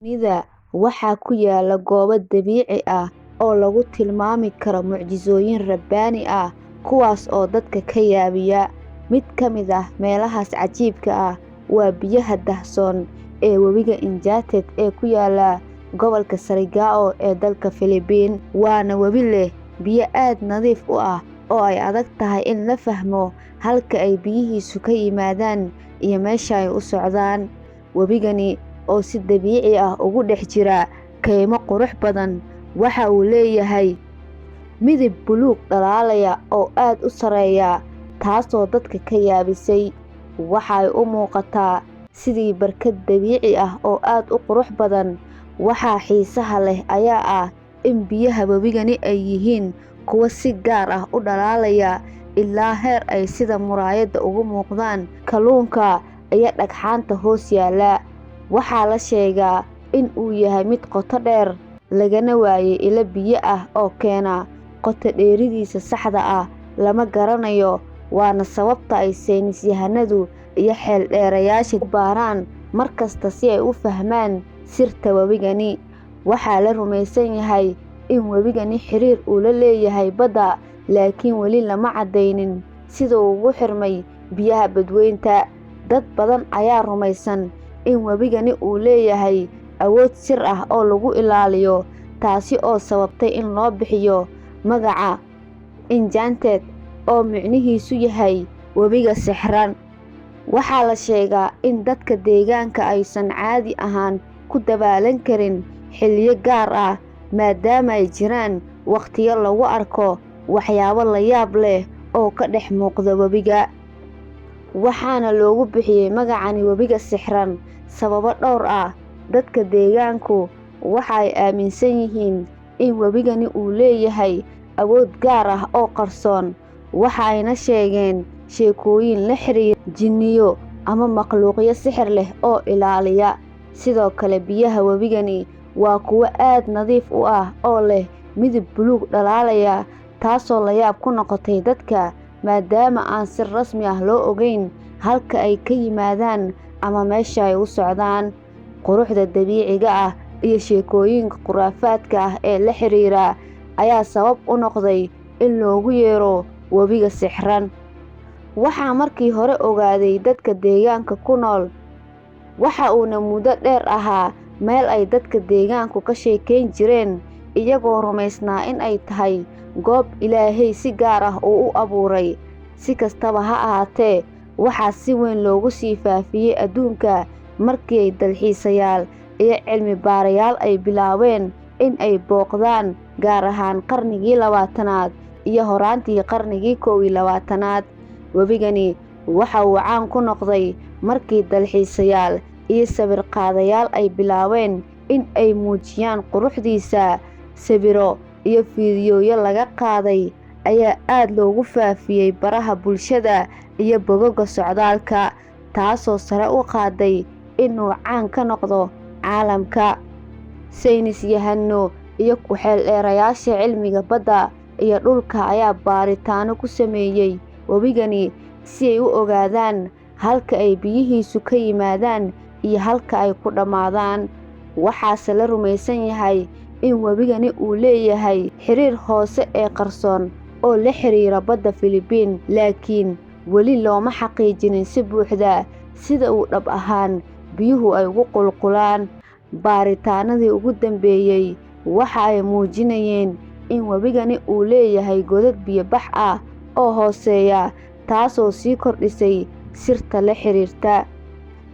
Dunida waxaa ku yaala goobo dabiici ah oo lagu tilmaami karo mucjisooyin rabbaani ah kuwaas oo dadka ka yaabiya. Mid ka mid ah meelahaas cajiibka ah waa biyaha daahsoon ee webiga Injazet ee ku yaala gobolka Surigao ee dalka Filibiin. Waana webi leh biyo aad nadiif u ah oo ay adag tahay in la fahmo halka ay biyihiisu ka yimaadaan iyo meesha ay u socdaan. Webigani oo si dabiici ah ugu dhex jira kaymo qurux badan, waxa uu leeyahay midab buluug dhalaalaya oo aad u sarreeya, taasoo dadka ka yaabisay. Waxay u muuqataa sidii barkad dabiici ah oo aad u qurux badan. Waxa xiisaha leh ayaa ah in biyaha webigani ay yihiin kuwo si gaar ah u dhalaalaya ilaa heer ay sida muraayad uga muuqdaan kalluunka iyo dhagxaanta hoos yaalla. Waxaa la sheegaa in uu yahay mid qoto dheer, lagana waayay ilo biyo ah oo keena. Qoto dheeridiisa saxda ah lama garanayo, waana sababta ay saynis yahanadu iyo xeeldheerayaasha u baaraan mar kasta si ay u fahmaan sirta webigani. Waxaa la rumaysan yahay in webigani xiriir uu la leeyahay badda, laakiin weli lama caddeynin sida uu ugu xirmay biyaha badweynta. Dad badan ayaa rumaysan in webigani uu leeyahay awood sir ah oo lagu ilaaliyo, taasi oo sababtay in loo bixiyo magaca Injazet oo micnihiisu yahay webiga sixran. Waxaa la sheegaa in dadka deegaanka aysan caadi ahaan ku dabaalan karin xilliyo gaar ah, maadaama ay jiraan waqtiyo lagu arko waxyaabo la yaab leh oo ka dhex muuqda webiga. Waxaana loogu bixiyay magacani webiga sixran sababo dhowr ah. Dadka deegaanku waxay aaminsan yihiin in webigani uu leeyahay awood gaar ah oo qarsoon, waxayna sheegeen sheekooyin la xiriira jinniyo ama makhluuqyo sixir leh oo ilaaliya. Sidoo kale biyaha webigani waa kuwo aad nadiif u ah oo leh midab buluug dhalaalaya, taasoo la yaab ku noqotay dadka maadaama aan si rasmi ah loo ogeyn halka ay ka yimaadaan ama meesha ay u socdaan. Quruxda dabiiciga ah iyo sheekooyinka khuraafaadka ah ee la xiriira ayaa sabab u noqday in loogu yeero webiga sixran. Waxaa markii hore ogaaday dadka deegaanka ku nool, waxa uuna muddo dheer ahaa meel ay dadka deegaanku ka sheekeyn jireen, iyagoo rumaysnaa in ay tahay goob Ilaahay si gaar ah u abuuray. Si kastaba ha ahaatee, waxaa si weyn loogu sii faafiyay adduunka markii ay dalxiisayaal iyo cilmi baarayaal ay bilaabeen in ay booqdaan, gaar ahaan qarnigii 20aad iyo horaantii qarnigii 21aad. Webigani waxa uu caan ku noqday markii dalxiisayaal iyo sawir qaadayaal ay bilaabeen in ay muujiyaan quruxdiisa. Sawirro iyo fiidiyow laga qaaday ayaa aad loogu faafiyay baraha bulshada iyo bogagga socdaalka, taasoo sare u qaaday inuu caan ka noqdo caalamka. Saynis yahano iyo ku xeeldheerayaasha cilmiga badda iyo dhulka ayaa baaritaano ku sameeyay webigani si ay u ogaadaan halka ay biyihiisu ka yimaadaan iyo halka ay ku dhammaadaan. Waxaase la rumaysan yahay in webigani uu leeyahay xiriir hoose ee qarsoon oo la xiriira badda Filibiin, laakiin weli looma xaqiijinin si buuxda sida uu dhab ahaan biyuhu ay ugu qulqulaan. Baaritaanadii ugu dambeeyay waxa ay muujinayeen in webigani uu leeyahay godad biyo bax ah oo hooseeya, taasoo sii kordhisay sirta la xiriirta.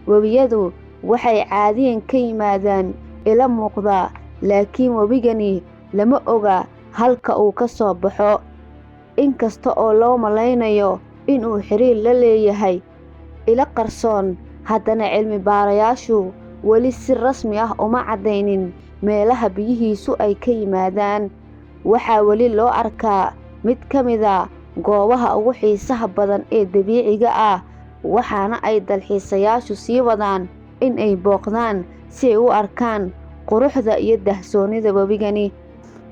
Webiyadu waxay caadiyan ka yimaadaan ilo muuqda, laakiin webigani lama oga halka uu ka soo baxo. Inkasta oo loo malaynayo inuu xiriir la leeyahay ilo qarsoon, haddana cilmi baarayaashu weli si rasmi ah uma caddeynin meelaha biyihiisu ay ka yimaadaan. Waxaa weli loo arkaa mid ka mid ah goobaha ugu xiisaha badan ee dabiiciga ah, waxaana ay dalxiisayaashu sii wadaan in ay booqdaan si ay u arkaan quruxda iyo daahsoonida webigani.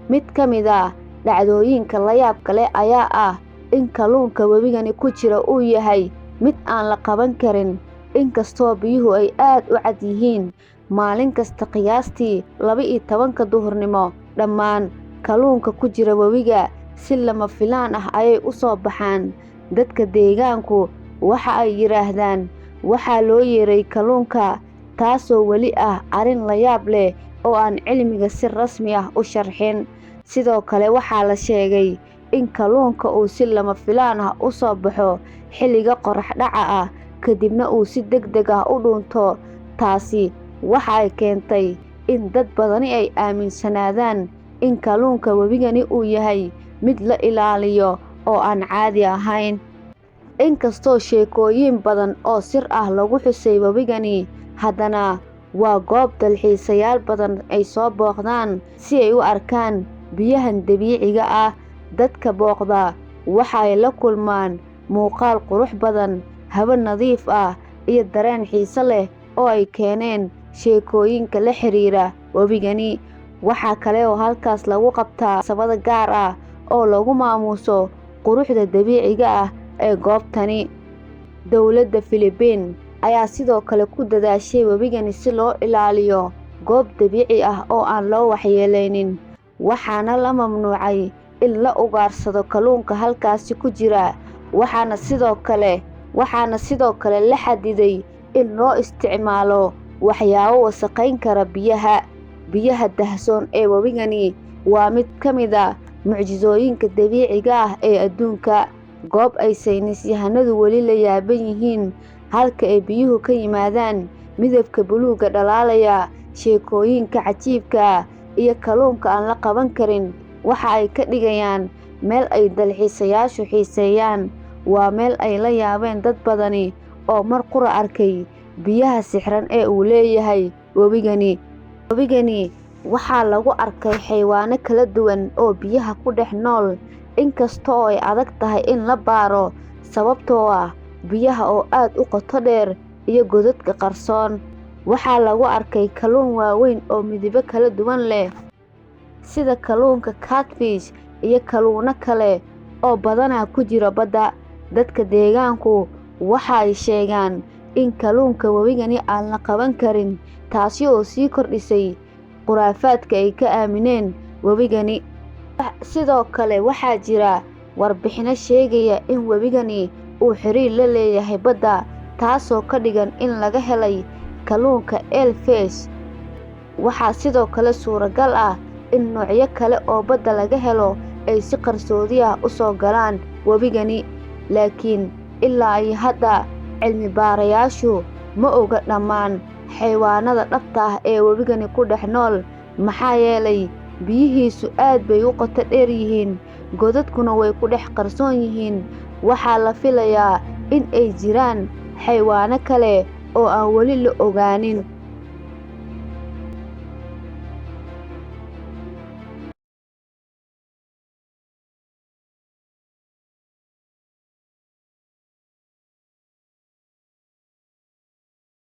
Mid ka mid ah dhacdooyinka la yaabka leh ayaa ah in kalluunka webigani ku jira uu yahay mid aan la qaban karin. Inkastoo biyuhu ay aad u cad yihiin, maalin kasta qiyaastii 12 duhurnimo. Dhammaan kalluunka ku jira webiga si lama filaan ah ayay u soo baxaan. Dadka deegaanku waxa ay yiraahdaan waxaa loo yeeray kalluunka, taasoo weli ah arrin la yaab leh oo aan cilmiga si rasmi ah u sharxin. Sidoo kale waxaa la sheegay in kalluunka uu si lama filaan ah u soo baxo xilliga qorrax dhaca ah, kadibna uu si degdeg ah u dhunto. Taasi waxa ay keentay in dad badani ay aaminsanaadaan in kalluunka webigani uu yahay mid la ilaaliyo oo aan caadi ahayn. Inkastoo sheekooyin badan oo sir ah lagu xusay webigani, haddana waa goob dalxiisayaal badan ay soo booqdaan si ay u arkaan biyahan dabiiciga ah. Dadka booqda waxa ay la kulmaan muuqaal qurux badan, hawo nadiif ah, iyo dareen xiiso leh oo ay keeneen sheekooyinka la xiriira webigani. Waxa kale oo halkaas lagu qabtaa munaasabado gaar ah oo lagu maamuuso quruxda dabiiciga ah ee goobtani. Dowladda Philippines ayaa sidoo kale ku dadaashay webigani si loo ilaaliyo goob dabiici ah oo aan loo waxyeeleynin, waxaana la mamnuucay in la ugaarsado kalluunka halkaasi ku jira. waxaana sidoo kale la xadiday in loo isticmaalo waxyaabo wasakhayn kara biyaha. Biyaha daahsoon ee webigani waa mid ka mid ah mucjisooyinka dabiiciga ah ee adduunka. Goob ay saynis yahanadu weli la yaaban yihiin halka ay biyuhu ka yimaadaan midabka buluugga dhalaalaya. Sheekooyinka cajiibka ah iyo kalluunka aan la qaban karin waxa ay ka dhigayaan meel ay dalxiisayaashu xiiseeyaan. Waa meel ay la yaabeen dad badani oo mar qura arkay biyaha sixran ee uu leeyahay webigani. Waxaa lagu arkay xayawaano kala duwan oo biyaha ku dhex nool, inkastoo ay adag tahay in la baaro sababtoo ah biyaha oo aad u qoto dheer iyo godadka qarsoon. Waxaa lagu arkay kalluun waaweyn oo midabo kala duwan leh, sida kalluunka catfish iyo kalluunno kale oo badanaa ku jira badda. Dadka deegaanku waxa ay sheegaan in kalluunka webigani aan la qaban karin, taasi oo sii kordhisay khuraafaadka ay ka aamineen webigani. Sidoo kale waxaa jira warbixino sheegaya in webigani uu xiriir la leeyahay badda, taasoo ka dhigan in laga helay kalluunka eelfish. Waxaa sidoo kale suuragal ah in noocyo kale oo badda laga helo ay si qarsoodi ah u soo galaan webigani, laakiin ilaa iyo hadda cilmi baarayaashu ma oga dhammaan xayawaanada dhabta ah ee webigani ku dhex nool, maxaa yeelay biyihiisu aad bay u qoto dheer yihiin, godadkuna way ku dhex qarsoon yihiin. Waxaa la filayaa in ay jiraan xayawaano kale oo aan weli la ogaanin.